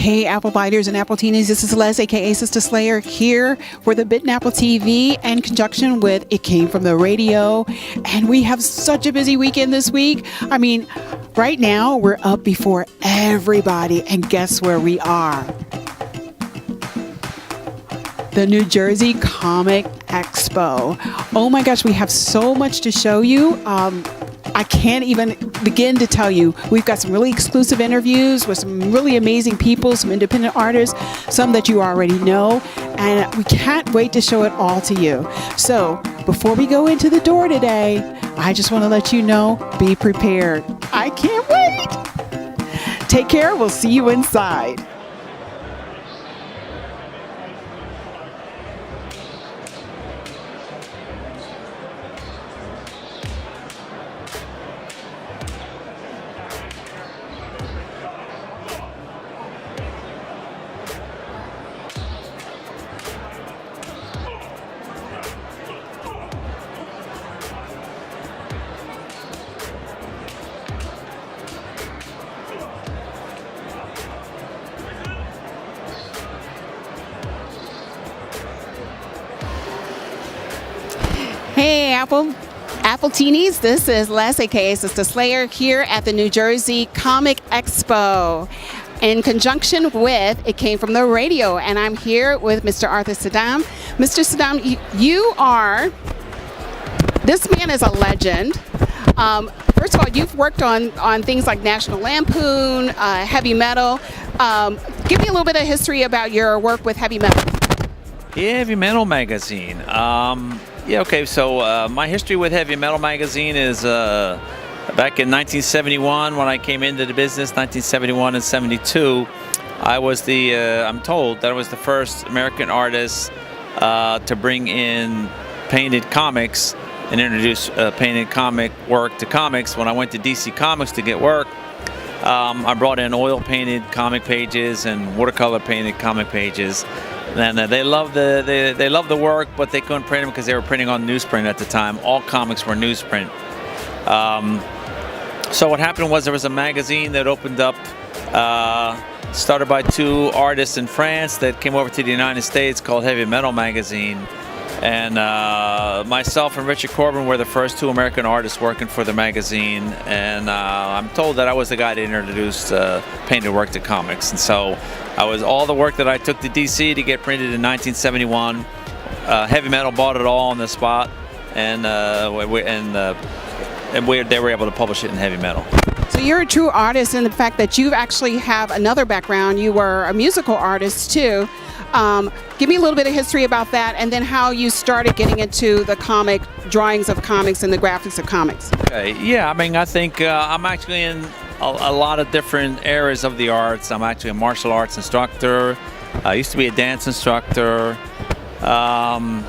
Hey, Apple Biters and Apple Teenies, this is Les, aka Sista Slayer, here for the Bitten Apple TV in conjunction with It Came From The Radio. And we have such a busy weekend this week. I mean, right now we're up before everybody, and guess where we are? The New Jersey Comic Expo. Oh my gosh, we have so much to show you. I can't even begin to tell you. We've got some really exclusive interviews with some really amazing people, some independent artists, some that you already know, and we can't wait to show it all to you. So before we go into the door today, I just want to let you know, be prepared. I can't wait. Take care. We'll see you inside. Hey, Apple Teenies, this is Les, aka Sista Slayer, here at the New Jersey Comic Expo in conjunction with It Came From The Radio, and I'm here with Mr. Arthur Suydam. Mr. Suydam, this man is a legend. First of all, you've worked on things like National Lampoon, heavy metal. Give me a little bit of history about your work with heavy metal. Yeah, Heavy Metal Magazine. So my history with Heavy Metal Magazine is back in 1971 when I came into the business, 1971 and 72. I was I'm told that I was the first American artist to bring in painted comics and introduce painted comic work to comics. When I went to DC Comics to get work, I brought in oil painted comic pages and watercolor painted comic pages. And they loved the work, but they couldn't print them because they were printing on newsprint at the time. All comics were newsprint. So what happened was there was a magazine that opened up, started by two artists in France that came over to the United States called Heavy Metal Magazine. And myself and Richard Corbin were the first two American artists working for the magazine. And I'm told that I was the guy that introduced painted work to comics. And so all the work that I took to DC to get printed in 1971. Heavy Metal bought it all on the spot, and they were able to publish it in Heavy Metal. So you're a true artist in the fact that you actually have another background. You were a musical artist too. Give me a little bit of history about that, and then how you started getting into the comic drawings of comics and the graphics of comics. Okay, yeah, I mean, I think I'm actually in a lot of different areas of the arts. I'm actually a martial arts instructor. I used to be a dance instructor. So I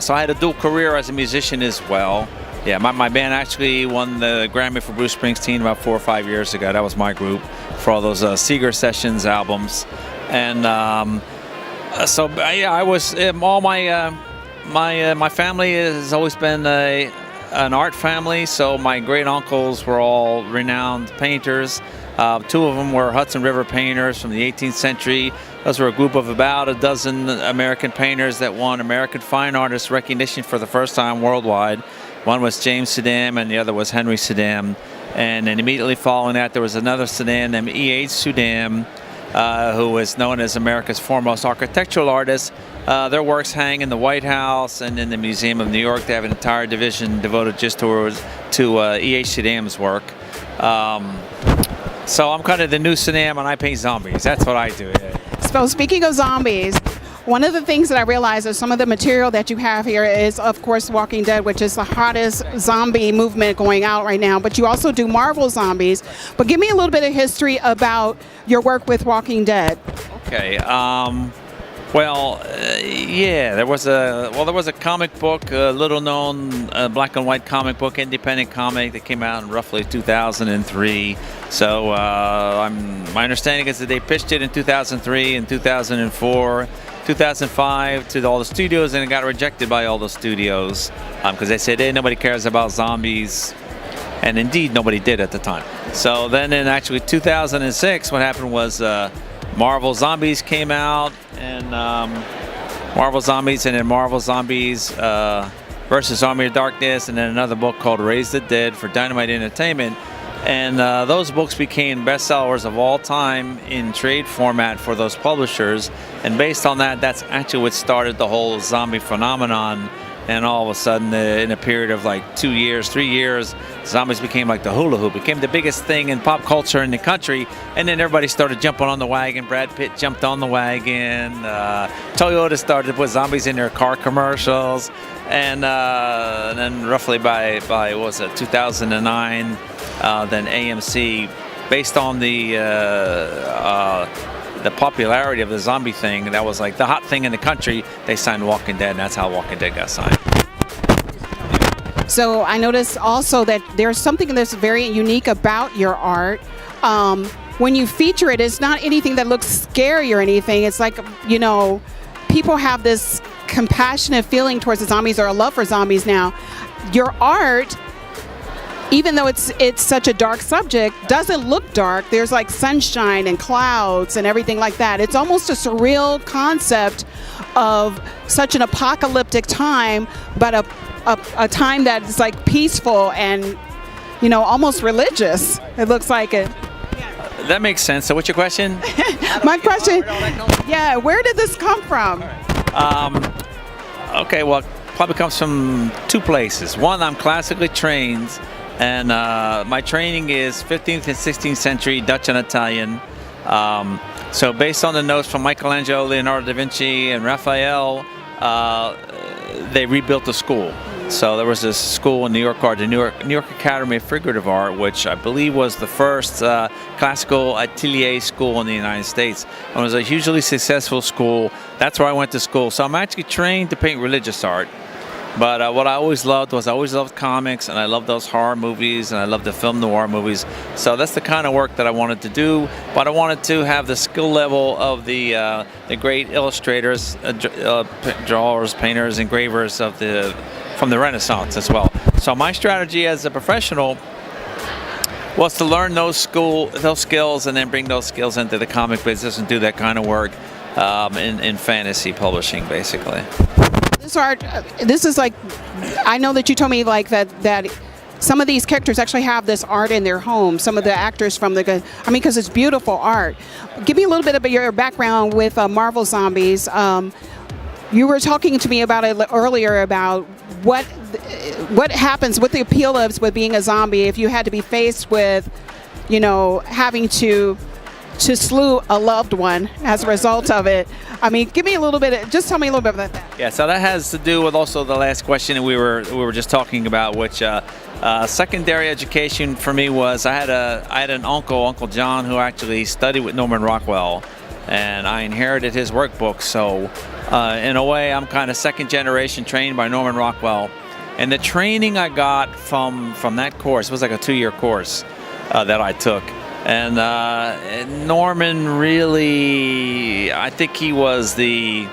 had a dual career as a musician as well. Yeah, my band actually won the Grammy for Bruce Springsteen about 4 or 5 years ago. That was my group for all those Seeger Sessions albums. And I was all my family has always been an art family. So my great uncles were all renowned painters. Two of them were Hudson River painters from the 18th century. Those were a group of about a dozen American painters that won American Fine Artist recognition for the first time worldwide. One was James Suydam and the other was Henry Suydam. And then immediately following that, there was another Suydam named E.H. Suydam, who was known as America's foremost architectural artist. Their works hang in the White House and in the Museum of New York. They have an entire division devoted just to E.H. Suydam's work. So I'm kind of the new Suydam, and I paint zombies. That's what I do. Yeah. So speaking of zombies, one of the things that I realized is some of the material that you have here is, of course, Walking Dead, which is the hottest zombie movement going out right now. But you also do Marvel zombies. But give me a little bit of history about your work with Walking Dead. Okay. There was a comic book, a little-known black and white comic book, independent comic that came out in roughly 2003. So my understanding is that they pitched it in 2003 and 2004. 2005 to all the studios, and it got rejected by all the studios because they said, hey, nobody cares about zombies. And indeed, nobody did at the time. So then in actually 2006, what happened was Marvel Zombies came out, and Marvel Zombies, and then Marvel Zombies versus Army of Darkness, and then another book called Raise the Dead for Dynamite Entertainment. And those books became bestsellers of all time in trade format for those publishers. And based on that, that's actually what started the whole zombie phenomenon. And all of a sudden, in a period of like 2 years, 3 years, zombies became like the hula hoop, became the biggest thing in pop culture in the country. And then everybody started jumping on the wagon. Brad Pitt jumped on the wagon. Toyota started to put zombies in their car commercials. And then roughly by what was it, 2009, then AMC, based on the popularity of the zombie thing, that was like the hot thing in the country, they signed Walking Dead, and that's how Walking Dead got signed. So I noticed also that there's something that's very unique about your art. When you feature it, it's not anything that looks scary or anything. It's like, you know, people have this compassionate feeling towards the zombies, or a love for zombies now. Your art, even though it's such a dark subject, doesn't look dark. There's like sunshine and clouds and everything like that. It's almost a surreal concept of such an apocalyptic time, but a time that's like peaceful and, you know, almost religious. It looks like it. That makes sense. So what's your question? My question, yeah, where did this come from? Okay, well, it probably comes from two places. One, I'm classically trained, and my training is 15th and 16th century Dutch and Italian. So based on the notes from Michelangelo, Leonardo da Vinci, and Raphael, they rebuilt the school. So there was this school in New York, the New York Academy of Figurative Art, which I believe was the first classical atelier school in the United States. It was a hugely successful school. That's where I went to school. So I'm actually trained to paint religious art. But what I always loved was I always loved comics, and I loved those horror movies, and I loved the film noir movies. So that's the kind of work that I wanted to do. But I wanted to have the skill level of the great illustrators, drawers, painters, engravers from the Renaissance as well. So my strategy as a professional was to learn those skills and then bring those skills into the comic business and do that kind of work in fantasy publishing, basically. This art, this is like, I know that you told me like that some of these characters actually have this art in their home. Some of the actors from because it's beautiful art. Give me a little bit about your background with Marvel Zombies. You were talking to me about it earlier about what happens, what the appeal is with being a zombie if you had to be faced with, you know, having to slew a loved one as a result of it. I mean, give me a little bit. Just tell me a little bit about that. Yeah, so that has to do with also the last question that we were just talking about, which secondary education for me was I had an Uncle John, who actually studied with Norman Rockwell, and I inherited his workbook. So in a way, I'm kind of second generation trained by Norman Rockwell, and the training I got from that course was like a 2-year course that I took. And Norman really, I think he was the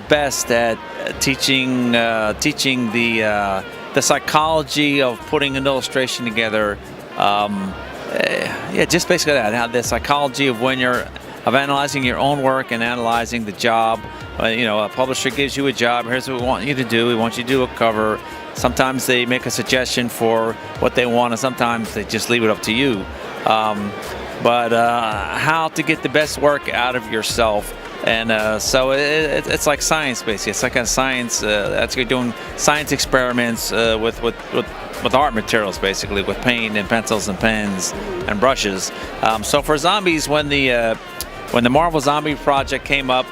best at teaching the psychology of putting an illustration together. Yeah, just basically that. How the psychology of of analyzing your own work and analyzing the job. You know, a publisher gives you a job. Here's what we want you to do. We want you to do a cover. Sometimes they make a suggestion for what they want, and sometimes they just leave it up to you. But how to get the best work out of yourself. And so it's like science, basically. It's like a science. That's you're doing science experiments with art materials, basically, with paint and pencils and pens and brushes. So for zombies, when the Marvel Zombie project came up,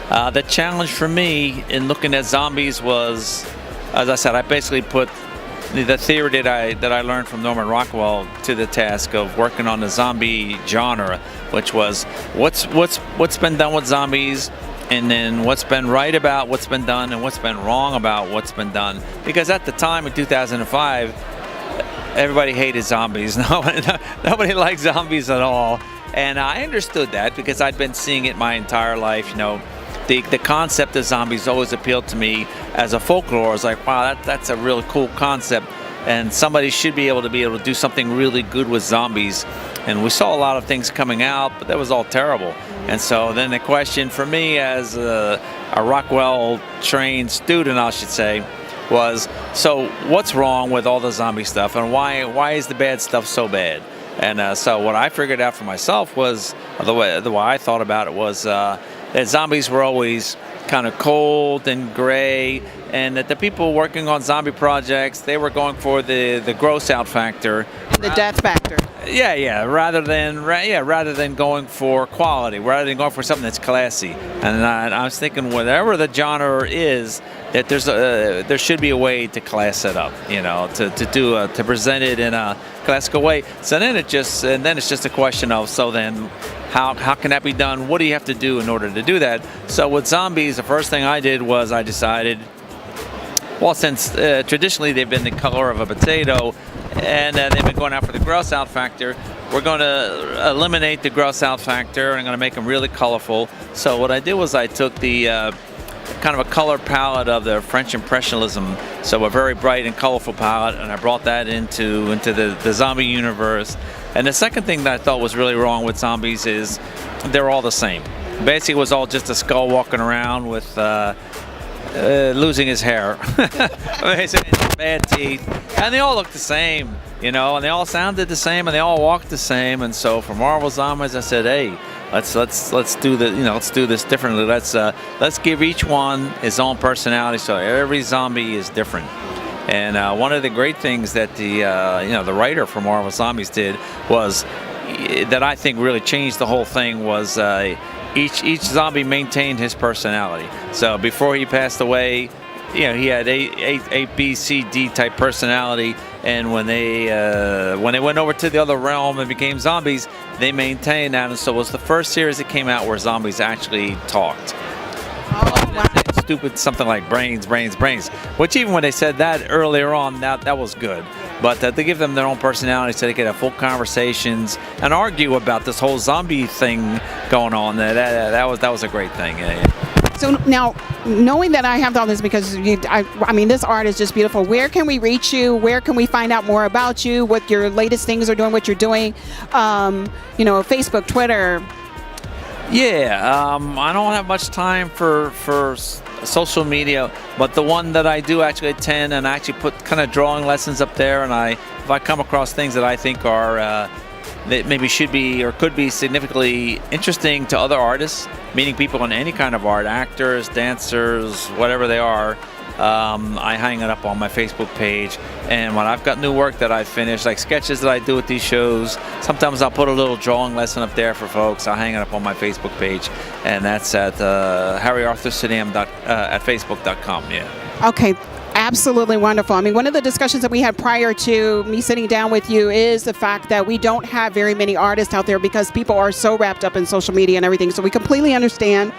the challenge for me in looking at zombies was, as I said, I basically put the theory that I learned from Norman Rockwell to the task of working on the zombie genre, which was what's been done with zombies, and then what's been right about what's been done and what's been wrong about what's been done. Because at the time in 2005, everybody hated zombies. Nobody liked zombies at all, and I understood that because I'd been seeing it my entire life. You know, the concept of zombies always appealed to me as a folklore. I was like, wow, that's a really cool concept, and somebody should be able to do something really good with zombies. and we saw a lot of things coming out, but that was all terrible. And so then the question for me as a Rockwell trained student, I should say, was, so what's wrong with all the zombie stuff, and why is the bad stuff so bad? And so what I figured out for myself was, the way I thought about it was that zombies were always kind of cold and gray, and that the people working on zombie projects, they were going for the gross out factor, The death factor. rather than going for quality, rather than going for something that's classy. And I was thinking, whatever the genre is, that there should be a way to class it up, to present it in a classical way. So then it's just a question of, so then how can that be done? What do you have to do in order to do that? So with zombies, the first thing I did was I decided, well, since traditionally they've been the color of a potato, and they've been going out for the gross out factor, we're going to eliminate the gross out factor, and I'm going to make them really colorful. So what I did was I took the kind of a color palette of the French Impressionism, so a very bright and colorful palette, and I brought that into the zombie universe. And the second thing that I thought was really wrong with zombies is they're all the same. Basically, it was all just a skull walking around with losing his hair, bad teeth, and they all looked the same, and they all sounded the same, and they all walked the same. And so for Marvel Zombies, I said, hey, let's do let's do this differently. Let's give each one his own personality, so every zombie is different. And one of the great things that the writer for Marvel Zombies did was, that I think really changed the whole thing, was each zombie maintained his personality. So before he passed away, he had A, B, C, D type personality, and when they went over to the other realm and became zombies, they maintained that. And so it was the first series that came out where zombies actually talked. Oh, wow. Stupid something like brains, which even when they said that earlier on, that was good. But to give them their own personality so they could have full conversations and argue about this whole zombie thing going on, that was a great thing. Yeah. So now, knowing that I have all this, because I mean, this art is just beautiful. Where can we reach you? Where can we find out more about you? What your latest things are doing? What you're doing? Facebook, Twitter. Yeah, I don't have much time for social media, but the one that I do actually attend, and I actually put kind of drawing lessons up there, and if I come across things that I think are that maybe should be or could be significantly interesting to other artists, meaning people in any kind of art, actors, dancers, whatever they are, I hang it up on my Facebook page. And when I've got new work that I've finished, like sketches that I do at these shows, sometimes I'll put a little drawing lesson up there for folks. I'll hang it up on my Facebook page, and that's at harryarthursuydam at facebook.com. Yeah. Okay. Absolutely wonderful. I mean, one of the discussions that we had prior to me sitting down with you is the fact that we don't have very many artists out there because people are so wrapped up in social media and everything. So we completely understand.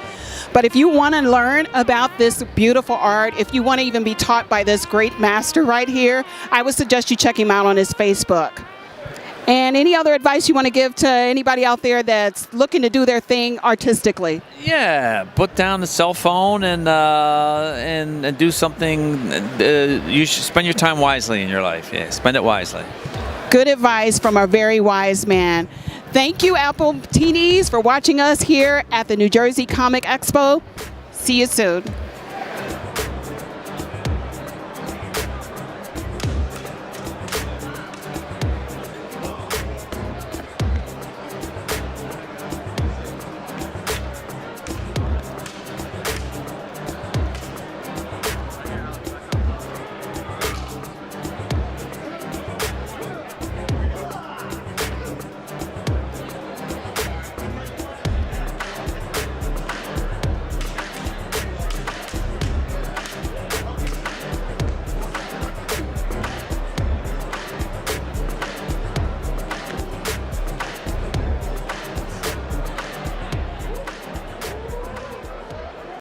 But if you want to learn about this beautiful art, if you want to even be taught by this great master right here, I would suggest you check him out on his Facebook. And any other advice you want to give to anybody out there that's looking to do their thing artistically? Yeah, put down the cell phone and do something. You should spend your time wisely in your life. Yeah, spend it wisely. Good advice from a very wise man. Thank you, Apple Teenies, for watching us here at the New Jersey Comic Expo. See you soon.